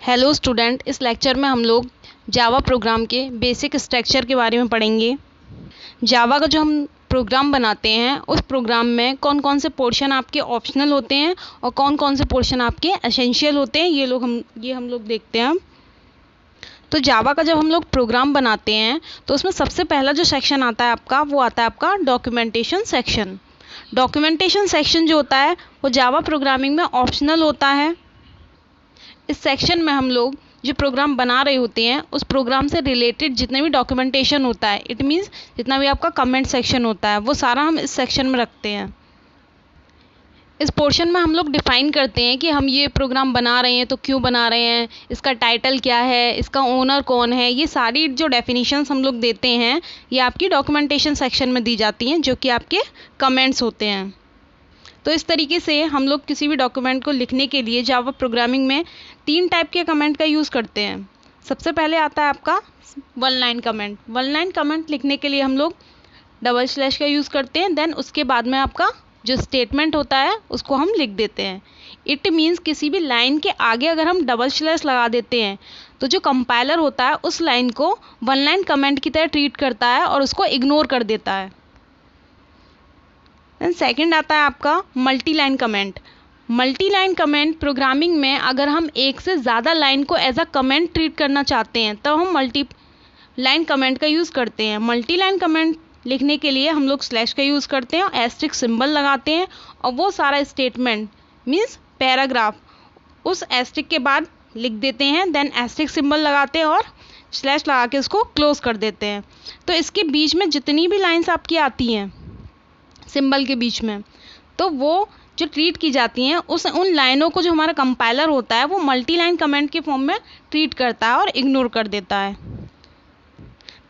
Hello student, इस lecture में हम लोग जावा प्रोग्राम के बेसिक स्ट्रक्चर के बारे में पढ़ेंगे। जावा का जो हम प्रोग्राम बनाते हैं उस प्रोग्राम में कौन कौन से पोर्शन आपके ऑप्शनल होते हैं और कौन कौन से पोर्शन आपके एसेंशियल होते हैं, ये हम लोग देखते हैं। तो जावा का जब हम लोग प्रोग्राम बनाते हैं तो उसमें सबसे पहला जो सेक्शन आता है आपका, वो आता है आपका डॉक्यूमेंटेशन सेक्शन। डॉक्यूमेंटेशन सेक्शन जो होता है वो जावा प्रोग्रामिंग में ऑप्शनल होता है। इस सेक्शन में हम लोग जो प्रोग्राम बना रहे होते हैं उस प्रोग्राम से रिलेटेड जितने भी डॉक्यूमेंटेशन होता है, इट मीन्स जितना भी आपका कमेंट सेक्शन होता है, वो सारा हम इस सेक्शन में रखते हैं। इस पोर्शन में हम लोग डिफ़ाइन करते हैं कि हम ये प्रोग्राम बना रहे हैं तो क्यों बना रहे हैं, इसका टाइटल क्या है, इसका ओनर कौन है, ये सारी जो डेफिनेशंस हम लोग देते हैं ये आपकी डॉक्यूमेंटेशन सेक्शन में दी जाती हैं, जो कि आपके कमेंट्स होते हैं। तो इस तरीके से हम लोग किसी भी डॉक्यूमेंट को लिखने के लिए जावा प्रोग्रामिंग में 3 टाइप के कमेंट का यूज़ करते हैं। सबसे पहले आता है आपका one line comment. One line comment लिखने के लिए हम लोग डबल स्लैश का यूज़ करते हैं। देन उसके बाद में आपका जो स्टेटमेंट होता है उसको हम लिख देते हैं। इट मीन्स किसी भी लाइन के आगे अगर हम डबल स्लैश लगा देते हैं तो जो कंपाइलर होता है उस लाइन को वन लाइन कमेंट की तरह ट्रीट करता है और उसको इग्नोर कर देता है। देन सेकंड आता है आपका multi line comment. Multi line comment programming में अगर हम एक से ज़्यादा लाइन को एज अ कमेंट ट्रीट करना चाहते हैं तो हम मल्टी लाइन कमेंट का यूज़ करते हैं। मल्टी लाइन कमेंट लिखने के लिए हम लोग स्लैश का यूज़ करते हैं और एस्ट्रिक सिंबल लगाते हैं और वो सारा स्टेटमेंट मीन्स पैराग्राफ उस एस्ट्रिक के बाद लिख देते हैं। देन एस्ट्रिक सिंबल लगाते हैं और स्लैश लगा के उसको क्लोज कर देते हैं। तो इसके बीच में जितनी भी लाइन्स आपकी आती हैं सिंबल के बीच में, तो वो जो ट्रीट की जाती हैं उन लाइनों को जो हमारा कंपाइलर होता है वो मल्टी लाइन कमेंट के फॉर्म में ट्रीट करता है और इग्नोर कर देता है।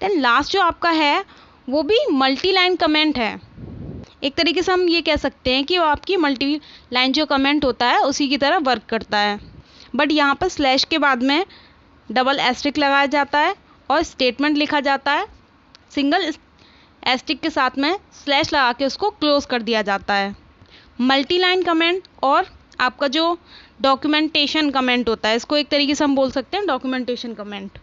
देन लास्ट जो आपका है वो भी मल्टी लाइन कमेंट है। एक तरीके से हम ये कह सकते हैं कि वो आपकी मल्टी लाइन जो कमेंट होता है उसी की तरह वर्क करता है, बट यहाँ पर स्लैश के बाद में डबल एस्ट्रिक लगाया जाता है और स्टेटमेंट लिखा जाता है। सिंगल एस्ट्रिक के साथ में स्लैश लगा के उसको क्लोज कर दिया जाता है। मल्टी लाइन कमेंट और आपका जो डॉक्यूमेंटेशन कमेंट होता है, इसको एक तरीके से हम बोल सकते हैं डॉक्यूमेंटेशन कमेंट।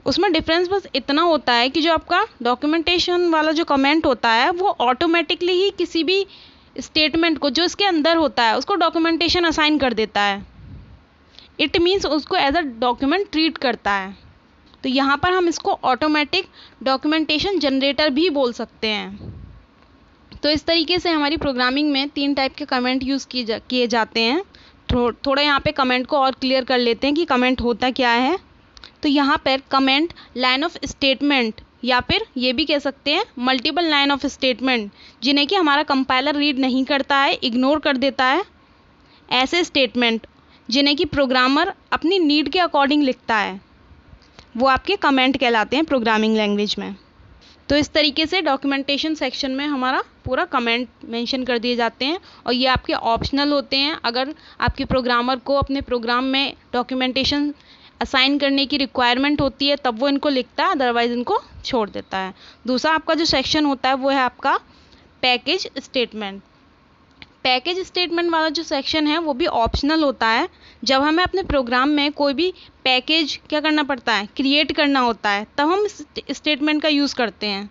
उसमें डिफरेंस बस इतना होता है कि जो आपका डॉक्यूमेंटेशन वाला जो कमेंट होता है वो ऑटोमेटिकली ही किसी भी स्टेटमेंट को जो इसके अंदर होता है उसको डॉक्यूमेंटेशन असाइन कर देता है। इट मीन्स उसको एज अ डॉक्यूमेंट ट्रीट करता है। तो यहाँ पर हम इसको ऑटोमेटिक डॉक्यूमेंटेशन जनरेटर भी बोल सकते हैं। तो इस तरीके से हमारी प्रोग्रामिंग में 3 टाइप के कमेंट यूज़ किए जाते हैं। थोड़ा यहाँ पे कमेंट को और क्लियर कर लेते हैं कि कमेंट होता क्या है। तो यहाँ पर कमेंट लाइन ऑफ स्टेटमेंट या फिर ये भी कह सकते हैं मल्टीपल लाइन ऑफ स्टेटमेंट जिन्हें कि हमारा कंपाइलर रीड नहीं करता है, इग्नोर कर देता है। ऐसे स्टेटमेंट जिन्हें कि प्रोग्रामर अपनी नीड के अकॉर्डिंग लिखता है वो आपके कमेंट कहलाते हैं प्रोग्रामिंग लैंग्वेज में। तो इस तरीके से डॉक्यूमेंटेशन सेक्शन में हमारा पूरा कमेंट मेंशन कर दिए जाते हैं और ये आपके ऑप्शनल होते हैं। अगर आपके प्रोग्रामर को अपने प्रोग्राम में डॉक्यूमेंटेशन असाइन करने की रिक्वायरमेंट होती है तब वो इनको लिखता है, अदरवाइज इनको छोड़ देता है। दूसरा आपका जो सेक्शन होता है वो है आपका पैकेज स्टेटमेंट। पैकेज स्टेटमेंट वाला जो सेक्शन है वो भी ऑप्शनल होता है। जब हमें अपने प्रोग्राम में कोई भी पैकेज क्या करना पड़ता है, क्रिएट करना होता है, तब हम स्टेटमेंट का यूज़ करते हैं।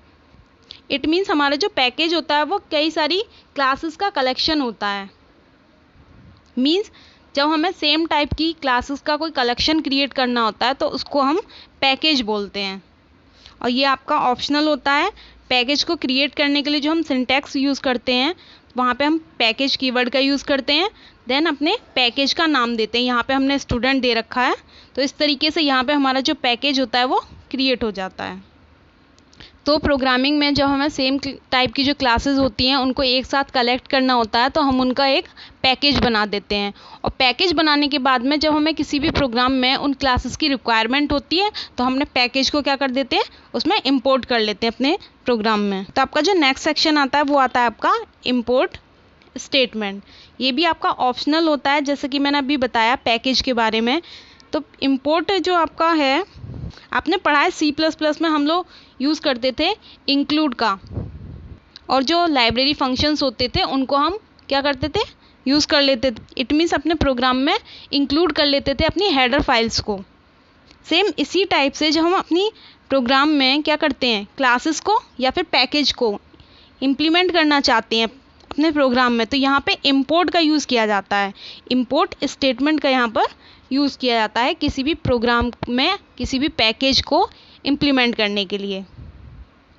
इट मीन्स हमारा जो पैकेज होता है वो कई सारी क्लासेस का कलेक्शन होता है। मीन्स जब हमें सेम टाइप की क्लासेस का कोई कलेक्शन क्रिएट करना होता है तो उसको हम पैकेज बोलते हैं और ये आपका ऑप्शनल होता है। पैकेज को क्रिएट करने के लिए जो हम सिंटैक्स यूज़ करते हैं वहाँ पे हम पैकेज कीवर्ड का यूज़ करते हैं। देन अपने पैकेज का नाम देते हैं। यहाँ पे हमने स्टूडेंट दे रखा है तो इस तरीके से यहाँ पे हमारा जो पैकेज होता है वो क्रिएट हो जाता है। तो प्रोग्रामिंग में जब हमें सेम टाइप की जो क्लासेस होती हैं उनको एक साथ कलेक्ट करना होता है तो हम उनका एक पैकेज बना देते हैं। और पैकेज बनाने के बाद में जब हमें किसी भी प्रोग्राम में उन क्लासेस की रिक्वायरमेंट होती है तो हमने पैकेज को क्या कर देते हैं, उसमें इंपोर्ट कर लेते हैं अपने प्रोग्राम में। तो आपका जो नेक्स्ट सेक्शन आता है वो आता है आपका इंपोर्ट स्टेटमेंट। ये भी आपका ऑप्शनल होता है, जैसे कि मैंने अभी बताया पैकेज के बारे में। तो इंपोर्ट जो आपका है, आपने पढ़ा है C++ में हम लोग यूज़ करते थे इंक्लूड का, और जो लाइब्रेरी फंक्शंस होते थे उनको हम क्या करते थे, यूज़ कर लेते थे, इट मीन्स अपने प्रोग्राम में इंक्लूड कर लेते थे अपनी हेडर फाइल्स को। सेम इसी टाइप से जब हम अपनी प्रोग्राम में क्या करते हैं, क्लासेस को या फिर पैकेज को इम्प्लीमेंट करना चाहते हैं अपने प्रोग्राम में, तो यहाँ पे इंपोर्ट का यूज़ किया जाता है। इंपोर्ट स्टेटमेंट का यहाँ पर यूज़ किया जाता है किसी भी प्रोग्राम में किसी भी पैकेज को इम्प्लीमेंट करने के लिए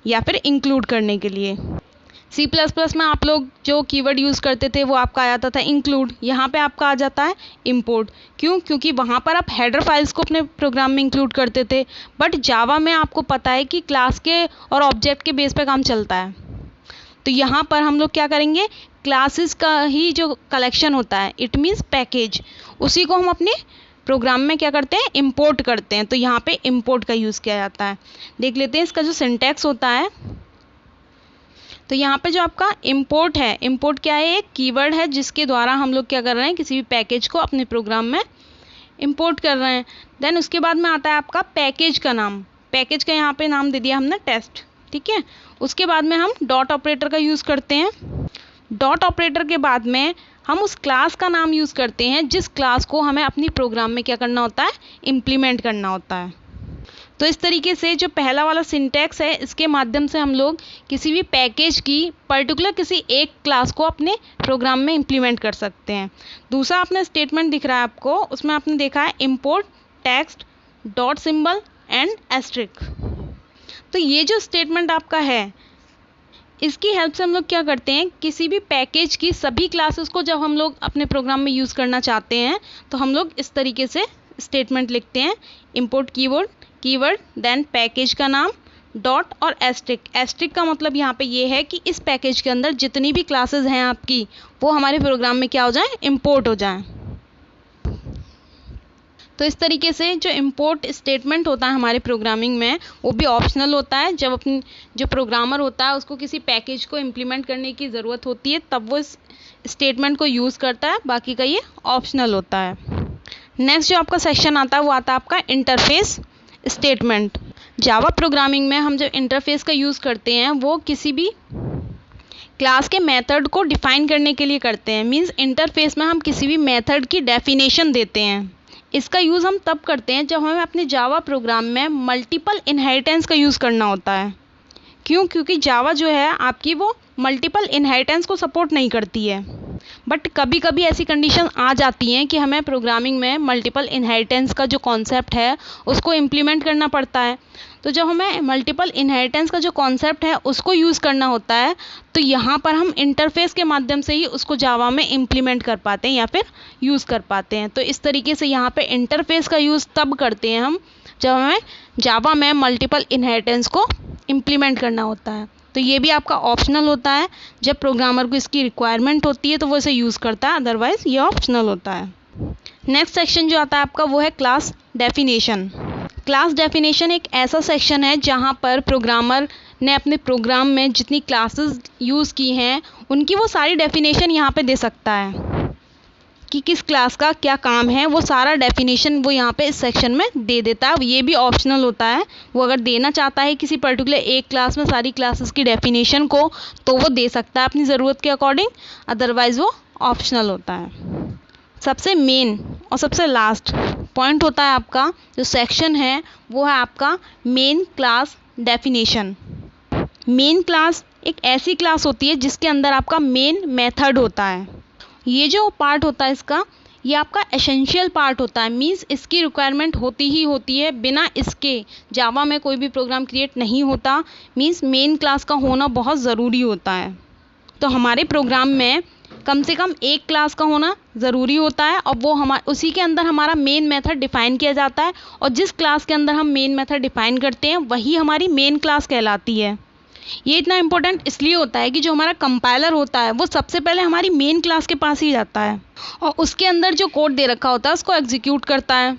या फिर इंक्लूड करने के लिए। C++ में आप लोग जो कीवर्ड यूज़ करते थे वो आपका आ जाता था इंक्लूड, यहाँ पे आपका आ जाता है इंपोर्ट। क्यों? क्योंकि वहाँ पर आप हेडर फाइल्स को अपने प्रोग्राम में इंक्लूड करते थे, बट जावा में आपको पता है कि क्लास के और ऑब्जेक्ट के बेस पे काम चलता है। तो यहाँ पर हम लोग क्या करेंगे, क्लासेस का ही जो कलेक्शन होता है, इट मीन्स पैकेज, उसी को हम अपने प्रोग्राम में क्या करते हैं, इंपोर्ट करते हैं। तो यहाँ पे इंपोर्ट का यूज़ किया जाता है। देख लेते हैं इसका जो सिंटैक्स होता है। तो यहाँ पे जो आपका इंपोर्ट है, इंपोर्ट क्या है, एक कीवर्ड है जिसके द्वारा हम लोग क्या कर रहे हैं, किसी भी पैकेज को अपने प्रोग्राम में इंपोर्ट कर रहे हैं। देन उसके बाद में आता है आपका पैकेज का नाम। पैकेज का यहाँ पे नाम दे दिया हमने टेस्ट, ठीक है। उसके बाद में हम डॉट ऑपरेटर का यूज़ करते हैं। डॉट ऑपरेटर के बाद में हम उस क्लास का नाम यूज़ करते हैं जिस क्लास को हमें अपनी प्रोग्राम में क्या करना होता है, इम्प्लीमेंट करना होता है। तो इस तरीके से जो पहला वाला सिंटैक्स है, इसके माध्यम से हम लोग किसी भी पैकेज की पर्टिकुलर किसी एक क्लास को अपने प्रोग्राम में इम्प्लीमेंट कर सकते हैं। दूसरा आपने स्टेटमेंट दिख रहा है आपको, उसमें आपने देखा है import text dot symbol and asterisk. तो ये जो स्टेटमेंट आपका है, इसकी हेल्प से हम लोग क्या करते हैं, किसी भी पैकेज की सभी क्लासेस को जब हम लोग अपने प्रोग्राम में यूज़ करना चाहते हैं तो हम लोग इस तरीके से स्टेटमेंट लिखते हैं। इंपोर्ट कीवर्ड देन पैकेज का नाम डॉट और एस्ट्रिक। एस्ट्रिक का मतलब यहाँ पे ये है कि इस पैकेज के अंदर जितनी भी क्लासेस हैं आपकी, वो हमारे प्रोग्राम में क्या हो जाएं, इंपोर्ट हो जाएं। तो इस तरीके से जो इंपोर्ट स्टेटमेंट होता है हमारे प्रोग्रामिंग में, वो भी ऑप्शनल होता है। जब अपनी जो प्रोग्रामर होता है उसको किसी पैकेज को इम्प्लीमेंट करने की ज़रूरत होती है, तब वो इस स्टेटमेंट को यूज़ करता है, बाकी का ये ऑप्शनल होता है। नेक्स्ट जो आपका सेक्शन आता है वो आता है आपका इंटरफेस स्टेटमेंट। जावा प्रोग्रामिंग में हम जो इंटरफेस का यूज़ करते हैं वो किसी भी क्लास के मेथड को डिफ़ाइन करने के लिए करते हैं। मीन्स इंटरफेस में हम किसी भी मेथड की डेफिनेशन देते हैं। इसका यूज़ हम तब करते हैं जब हमें अपने जावा प्रोग्राम में मल्टीपल इनहेरिटेंस का यूज़ करना होता है। क्यों? क्योंकि जावा जो है आपकी वो मल्टीपल इनहेरिटेंस को सपोर्ट नहीं करती है। बट कभी कभी ऐसी कंडीशन आ जाती हैं कि हमें प्रोग्रामिंग में मल्टीपल इनहेरिटेंस का जो कॉन्सेप्ट है उसको इम्प्लीमेंट करना पड़ता है। तो जब हमें मल्टीपल इनहेरिटेंस का जो कॉन्सेप्ट है उसको यूज़ करना होता है, तो यहाँ पर हम इंटरफेस के माध्यम से ही उसको जावा में इम्प्लीमेंट कर पाते हैं या फिर यूज़ कर पाते हैं। तो इस तरीके से यहाँ पे इंटरफेस का यूज़ तब करते हैं हम जब हमें जावा में मल्टीपल इनहेरिटेंस को इम्प्लीमेंट करना होता है। तो ये भी आपका ऑप्शनल होता है। जब प्रोग्रामर को इसकी रिक्वायरमेंट होती है तो वो इसे यूज़ करता है, अदरवाइज़ ये ऑप्शनल होता है। नेक्स्ट सेक्शन जो आता है आपका वो है क्लास डेफिनेशन। क्लास डेफिनेशन एक ऐसा सेक्शन है जहाँ पर प्रोग्रामर ने अपने प्रोग्राम में जितनी क्लासेस यूज़ की हैं उनकी वो सारी डेफिनेशन यहाँ पे दे सकता है कि किस क्लास का क्या काम है। वो सारा डेफिनेशन वो यहाँ पे इस सेक्शन में दे देता है। ये भी ऑप्शनल होता है। वो अगर देना चाहता है किसी पर्टिकुलर एक क्लास में सारी क्लासेस की डेफिनेशन को, तो वो दे सकता है अपनी ज़रूरत के अकॉर्डिंग, अदरवाइज़ वो ऑप्शनल होता है। सबसे मेन और सबसे लास्ट पॉइंट होता है आपका जो सेक्शन है वो है आपका main class definition. Main class एक ऐसी क्लास होती है जिसके अंदर आपका मेन मेथड होता है। ये जो पार्ट होता है इसका, ये आपका एसेंशियल पार्ट होता है। मीन्स इसकी रिक्वायरमेंट होती ही होती है, बिना इसके जावा में कोई भी प्रोग्राम क्रिएट नहीं होता। मीन्स मेन क्लास का होना बहुत ज़रूरी होता है। तो हमारे प्रोग्राम में कम से कम एक क्लास का होना ज़रूरी होता है और वो उसी के अंदर हमारा मेन मेथड डिफ़ाइन किया जाता है। और जिस क्लास के अंदर हम मेन मेथड डिफ़ाइन करते हैं वही हमारी मेन क्लास कहलाती है। ये इतना इम्पोर्टेंट इसलिए होता है कि जो हमारा कंपाइलर होता है वो सबसे पहले हमारी मेन क्लास के पास ही जाता है और उसके अंदर जो कोड दे रखा होता है उसको एग्जीक्यूट करता है।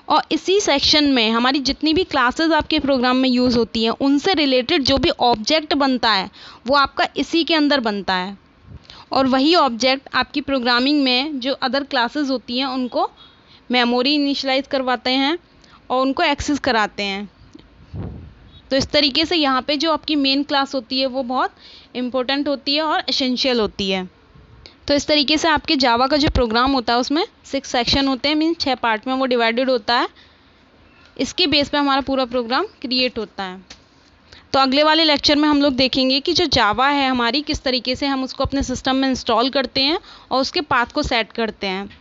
और इसी सेक्शन में हमारी जितनी भी क्लासेस आपके प्रोग्राम में यूज़ होती हैं उनसे रिलेटेड जो भी ऑब्जेक्ट बनता है वो आपका इसी के अंदर बनता है। और वही ऑब्जेक्ट आपकी प्रोग्रामिंग में जो अदर क्लासेस होती हैं उनको मेमोरी इनिशियलाइज करवाते हैं और उनको एक्सेस कराते हैं। तो इस तरीके से यहाँ पे जो आपकी मेन क्लास होती है वो बहुत इम्पोर्टेंट होती है और एसेंशियल होती है। तो इस तरीके से आपके जावा का जो प्रोग्राम होता है उसमें 6 सेक्शन होते हैं, मीन 6 पार्ट में वो डिवाइडेड होता है। इसके बेस पे हमारा पूरा प्रोग्राम क्रिएट होता है। तो अगले वाले लेक्चर में हम लोग देखेंगे कि जो जावा है हमारी, किस तरीके से हम उसको अपने सिस्टम में इंस्टॉल करते हैं और उसके पाथ को सेट करते हैं।